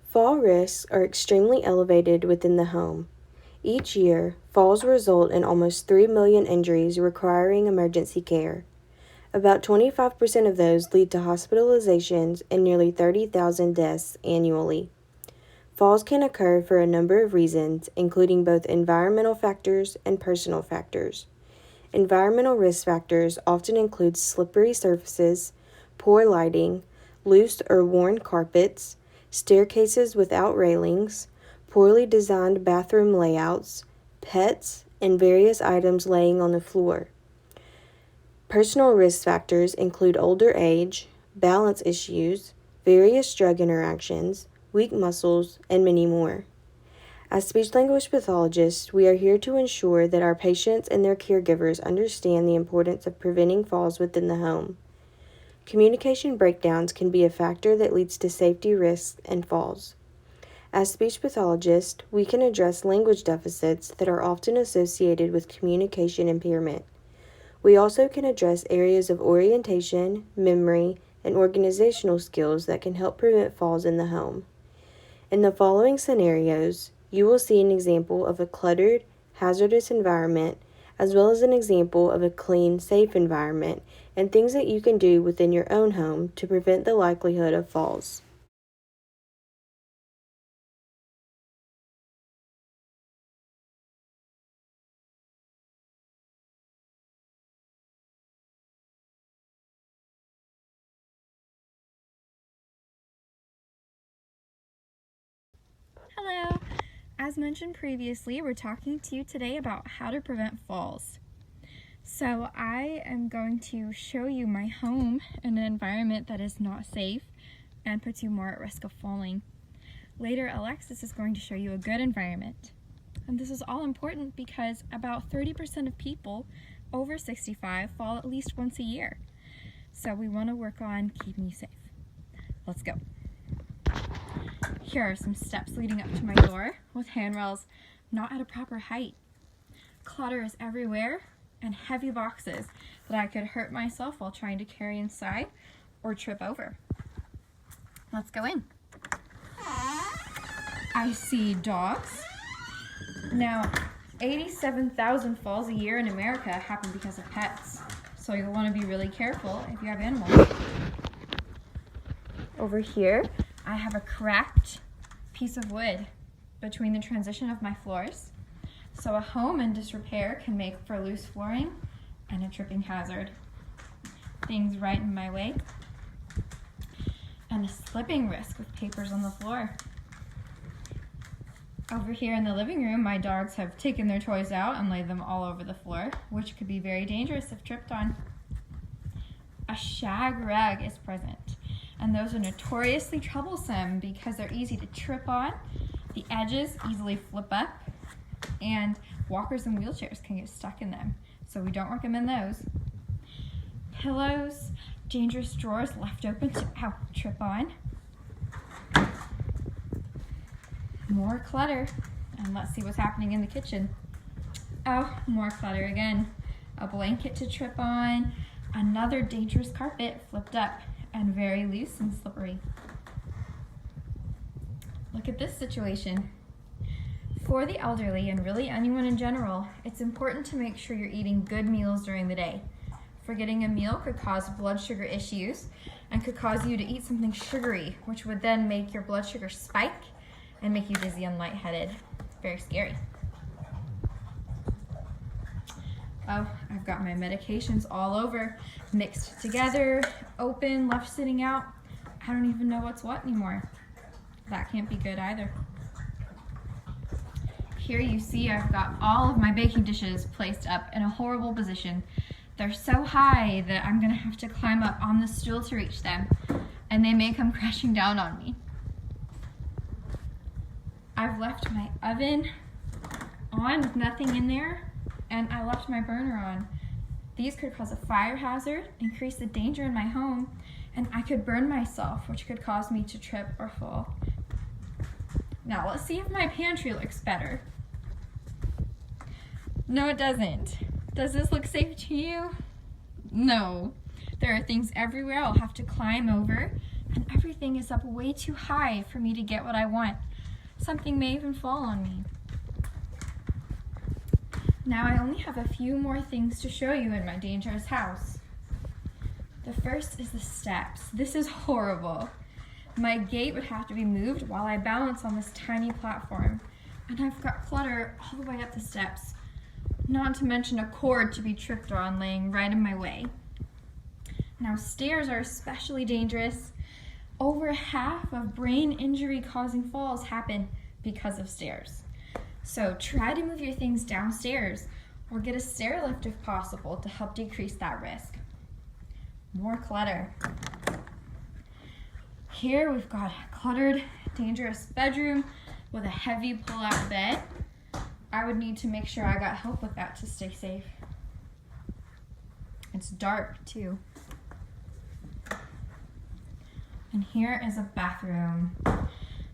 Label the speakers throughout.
Speaker 1: Fall risks are extremely elevated within the home. Each year, falls result in almost 3 million injuries requiring emergency care. About 25% of those lead to hospitalizations and nearly 30,000 deaths annually. Falls can occur for a number of reasons, including both environmental factors and personal factors. Environmental risk factors often include slippery surfaces, poor lighting, loose or worn carpets, staircases without railings, poorly designed bathroom layouts, pets, and various items laying on the floor. Personal risk factors include older age, balance issues, various drug interactions, weak muscles, and many more. As speech-language pathologists, we are here to ensure that our patients and their caregivers understand the importance of preventing falls within the home. Communication breakdowns can be a factor that leads to safety risks and falls. As speech pathologists, we can address language deficits that are often associated with communication impairment. We also can address areas of orientation, memory, and organizational skills that can help prevent falls in the home. In the following scenarios, you will see an example of a cluttered, hazardous environment, as well as an example of a clean, safe environment, and things that you can do within your own home to prevent the likelihood of falls.
Speaker 2: Hello! As mentioned previously, we're talking to you today about how to prevent falls. So I am going to show you my home in an environment that is not safe and puts you more at risk of falling. Later, Alexis is going to show you a good environment. And this is all important because about 30% of people over 65 fall at least once a year. So we want to work on keeping you safe. Let's go. Here are some steps leading up to my door with handrails not at a proper height. Clutter is everywhere and heavy boxes that I could hurt myself while trying to carry inside or trip over. Let's go in. I see dogs. Now, 87,000 falls a year in America happen because of pets, so you'll want to be really careful if you have animals. Over here, I have a cracked piece of wood between the transition of my floors. So a home in disrepair can make for loose flooring and a tripping hazard. Things right in my way. And a slipping risk with papers on the floor. Over here in the living room, my dogs have taken their toys out and laid them all over the floor, which could be very dangerous if tripped on. A shag rug is present, and those are notoriously troublesome because they're easy to trip on, the edges easily flip up, and walkers and wheelchairs can get stuck in them, so we don't recommend those. Pillows, dangerous drawers left open to trip on. More clutter, and let's see what's happening in the kitchen. Oh, more clutter again. A blanket to trip on, another dangerous carpet flipped up and very loose and slippery. Look at this situation. For the elderly, and really anyone in general, it's important to make sure you're eating good meals during the day. Forgetting a meal could cause blood sugar issues and could cause you to eat something sugary, which would then make your blood sugar spike and make you dizzy and lightheaded. It's very scary. Oh, I've got my medications all over, mixed together, open, left sitting out. I don't even know what's what anymore. That can't be good either. Here you see I've got all of my baking dishes placed up in a horrible position. They're so high that I'm gonna have to climb up on the stool to reach them, and they may come crashing down on me. I've left my oven on with nothing in there, and I left my burner on. These could cause a fire hazard, increase the danger in my home, and I could burn myself, which could cause me to trip or fall. Now let's see if my pantry looks better. No, it doesn't. Does this look safe to you? No. There are things everywhere I'll have to climb over and everything is up way too high for me to get what I want. Something may even fall on me. Now I only have a few more things to show you in my dangerous house. The first is the steps. This is horrible. My gate would have to be moved while I balance on this tiny platform, and I've got clutter all the way up the steps, not to mention a cord to be tripped on laying right in my way. Now stairs are especially dangerous. Over half of brain injury causing falls happen because of stairs. So try to move your things downstairs or get a stair lift if possible to help decrease that risk. More clutter. Here we've got a cluttered, dangerous bedroom with a heavy pull-out bed. I would need to make sure I got help with that to stay safe. It's dark too. And here is a bathroom.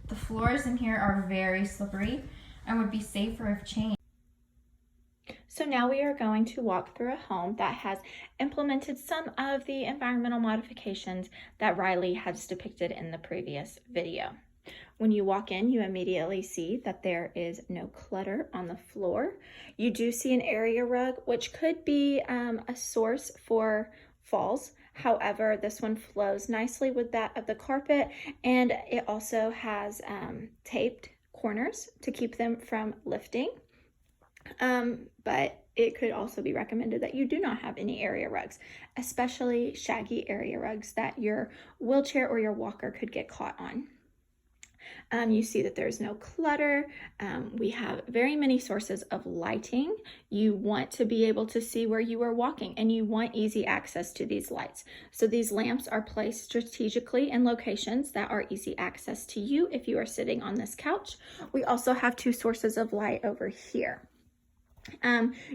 Speaker 2: The floors in here are very slippery and would be safer if changed.
Speaker 3: So now we are going to walk through a home that has implemented some of the environmental modifications that Riley has depicted in the previous video. When you walk in, you immediately see that there is no clutter on the floor. You do see an area rug, which could be a source for falls. However, this one flows nicely with that of the carpet, and it also has taped corners to keep them from lifting. But it could also be recommended that you do not have any area rugs, especially shaggy area rugs that your wheelchair or your walker could get caught on. You see that there's no clutter. We have very many sources of lighting. You want to be able to see where you are walking, and you want easy access to these lights. So these lamps are placed strategically in locations that are easy access to you if you are sitting on this couch. We also have two sources of light over here.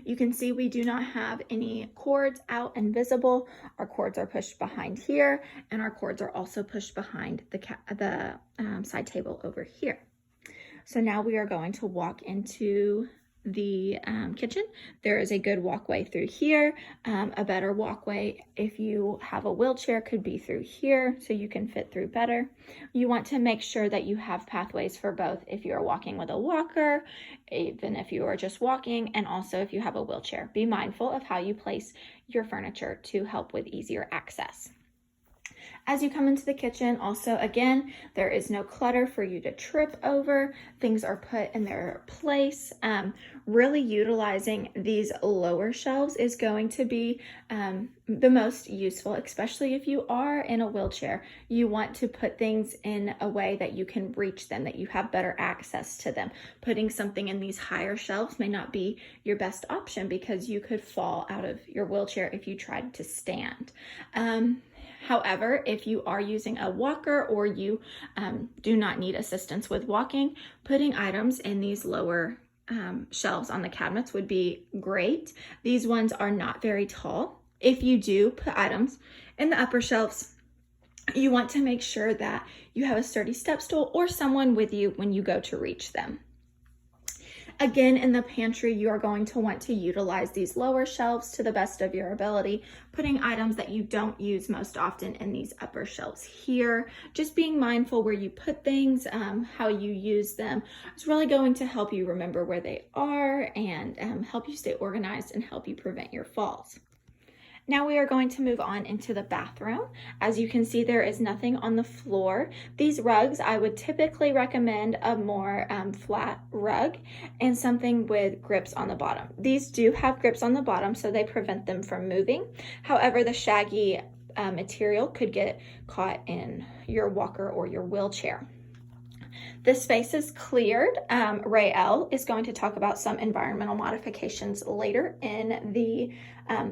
Speaker 3: You can see we do not have any cords out and visible. Our cords are pushed behind here, and our cords are also pushed behind the side table over here. So now we are going to walk into the kitchen. There is a good walkway through here. A better walkway, if you have a wheelchair, could be through here so you can fit through better. You want to make sure that you have pathways for both if you are walking with a walker, even if you are just walking, and also if you have a wheelchair. Be mindful of how you place your furniture to help with easier access. As you come into the kitchen, also, again, there is no clutter for you to trip over. Things are put in their place. Really utilizing these lower shelves is going to be the most useful, especially if you are in a wheelchair. You want to put things in a way that you can reach them, that you have better access to them. Putting something in these higher shelves may not be your best option because you could fall out of your wheelchair if you tried to stand. However, if you are using a walker or you do not need assistance with walking, putting items in these lower shelves on the cabinets would be great. These ones are not very tall. If you do put items in the upper shelves, you want to make sure that you have a sturdy step stool or someone with you when you go to reach them. Again, in the pantry, you are going to want to utilize these lower shelves to the best of your ability, putting items that you don't use most often in these upper shelves here. Just being mindful where you put things, how you use them. It's really going to help you remember where they are and help you stay organized and help you prevent your falls. Now we are going to move on into the bathroom. As you can see, there is nothing on the floor. These rugs, I would typically recommend a more flat rug and something with grips on the bottom. These do have grips on the bottom, so they prevent them from moving. However, the shaggy material could get caught in your walker or your wheelchair. This space is cleared. Ray L is going to talk about some environmental modifications later in the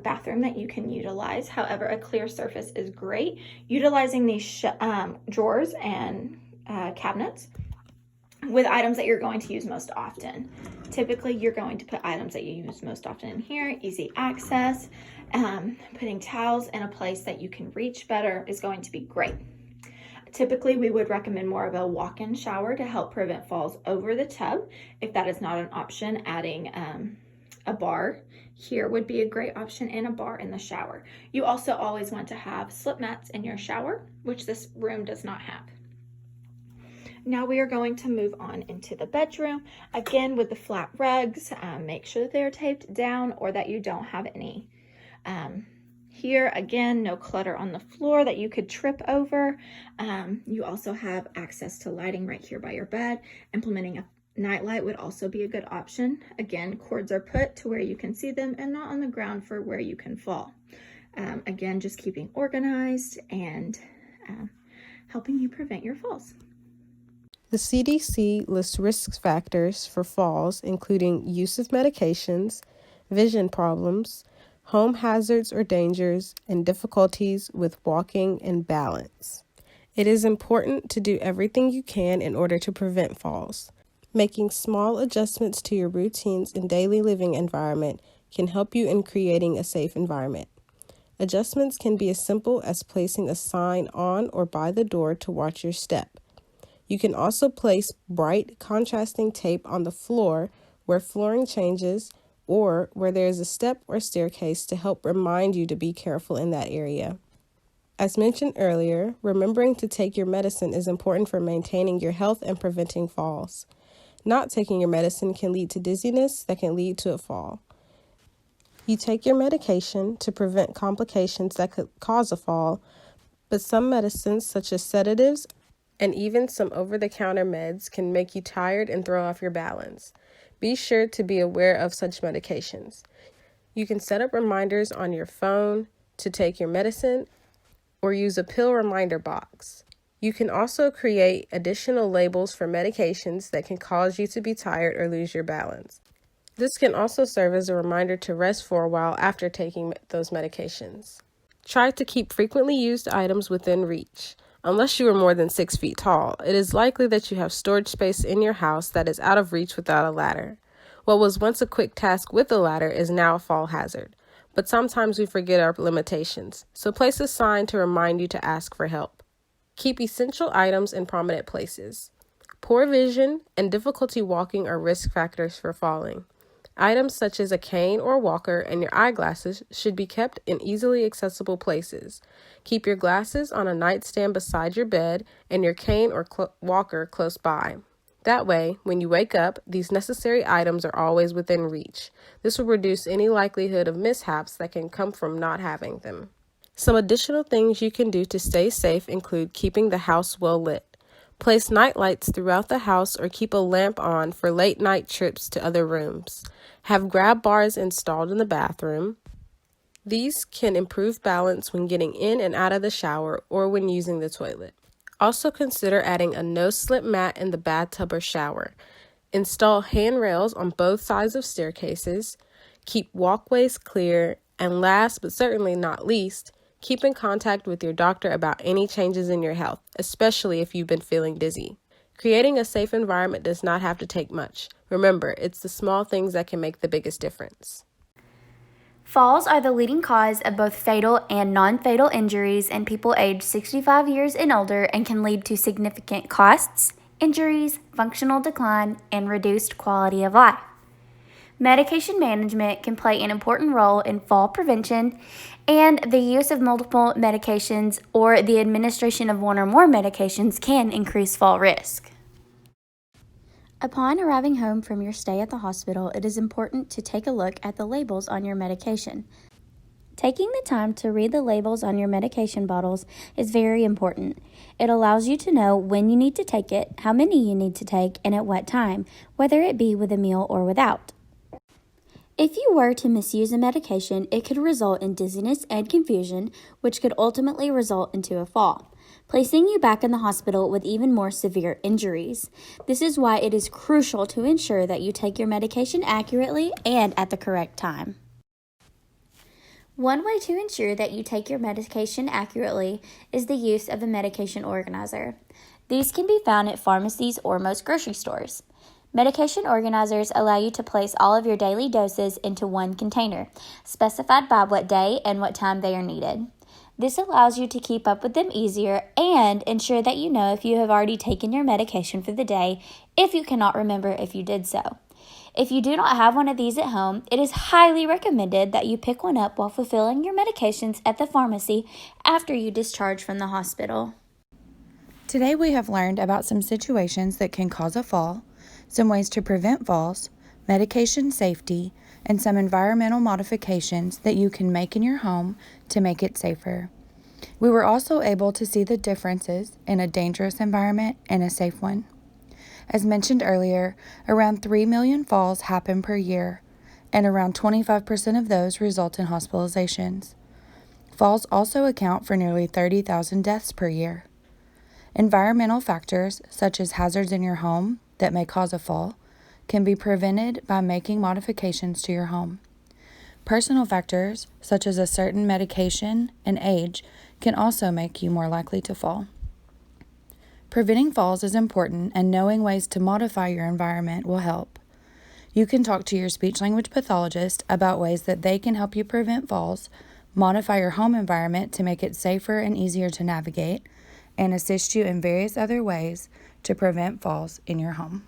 Speaker 3: bathroom that you can utilize. However, a clear surface is great. Utilizing these drawers and cabinets with items that you're going to use most often. Typically, you're going to put items that you use most often in here. Easy access. Putting towels in a place that you can reach better is going to be great. Typically, we would recommend more of a walk-in shower to help prevent falls over the tub. If that is not an option, adding a bar here would be a great option, and a bar in the shower. You also always want to have slip mats in your shower, which this room does not have. Now we are going to move on into the bedroom. Again, with the flat rugs, make sure that they're taped down or that you don't have any. Here, again, no clutter on the floor that you could trip over. You also have access to lighting right here by your bed. Implementing a nightlight would also be a good option. Again, cords are put to where you can see them and not on the ground for where you can fall. Again, just keeping organized and helping you prevent your falls.
Speaker 4: The CDC lists risk factors for falls, including use of medications, vision problems, home hazards or dangers, and difficulties with walking and balance. It is important to do everything you can in order to prevent falls. Making small adjustments to your routines and daily living environment can help you in creating a safe environment. Adjustments can be as simple as placing a sign on or by the door to watch your step. You can also place bright, contrasting tape on the floor where flooring changes or where there is a step or staircase to help remind you to be careful in that area. As mentioned earlier, remembering to take your medicine is important for maintaining your health and preventing falls. Not taking your medicine can lead to dizziness that can lead to a fall. You take your medication to prevent complications that could cause a fall, but some medicines, such as sedatives and even some over-the-counter meds, can make you tired and throw off your balance. Be sure to be aware of such medications. You can set up reminders on your phone to take your medicine or use a pill reminder box. You can also create additional labels for medications that can cause you to be tired or lose your balance. This can also serve as a reminder to rest for a while after taking those medications. Try to keep frequently used items within reach. Unless you are more than 6 feet tall, it is likely that you have storage space in your house that is out of reach without a ladder. What was once a quick task with a ladder is now a fall hazard. But sometimes we forget our limitations, so place a sign to remind you to ask for help. Keep essential items in prominent places. Poor vision and difficulty walking are risk factors for falling. Items such as a cane or walker and your eyeglasses should be kept in easily accessible places. Keep your glasses on a nightstand beside your bed and your cane or walker close by. That way, when you wake up, these necessary items are always within reach. This will reduce any likelihood of mishaps that can come from not having them. Some additional things you can do to stay safe include keeping the house well lit. Place night lights throughout the house or keep a lamp on for late night trips to other rooms. Have grab bars installed in the bathroom. These can improve balance when getting in and out of the shower or when using the toilet. Also consider adding a no-slip mat in the bathtub or shower. Install handrails on both sides of staircases. Keep walkways clear. And last but certainly not least, keep in contact with your doctor about any changes in your health, especially if you've been feeling dizzy. Creating a safe environment does not have to take much. Remember, it's the small things that can make the biggest difference.
Speaker 5: Falls are the leading cause of both fatal and non-fatal injuries in people aged 65 years and older and can lead to significant costs, injuries, functional decline, and reduced quality of life. Medication management can play an important role in fall prevention, and the use of multiple medications or the administration of one or more medications can increase fall risk. Upon arriving home from your stay at the hospital, it is important to take a look at the labels on your medication. Taking the time to read the labels on your medication bottles is very important. It allows you to know when you need to take it, how many you need to take, and at what time, whether it be with a meal or without. If you were to misuse a medication, it could result in dizziness and confusion, which could ultimately result into a fall, placing you back in the hospital with even more severe injuries. This is why it is crucial to ensure that you take your medication accurately and at the correct time. One way to ensure that you take your medication accurately is the use of a medication organizer. These can be found at pharmacies or most grocery stores. Medication organizers allow you to place all of your daily doses into one container, specified by what day and what time they are needed. This allows you to keep up with them easier and ensure that you know if you have already taken your medication for the day if you cannot remember if you did so. If you do not have one of these at home, it is highly recommended that you pick one up while fulfilling your medications at the pharmacy after you discharge from the hospital.
Speaker 6: Today we have learned about some situations that can cause a fall, some ways to prevent falls, medication safety, and some environmental modifications that you can make in your home to make it safer. We were also able to see the differences in a dangerous environment and a safe one. As mentioned earlier, around 3 million falls happen per year, and around 25% of those result in hospitalizations. Falls also account for nearly 30,000 deaths per year. Environmental factors, such as hazards in your home that may cause a fall, can be prevented by making modifications to your home. Personal factors, such as a certain medication and age, can also make you more likely to fall. Preventing falls is important, and knowing ways to modify your environment will help. You can talk to your speech-language pathologist about ways that they can help you prevent falls, modify your home environment to make it safer and easier to navigate, and assist you in various other ways to prevent falls in your home.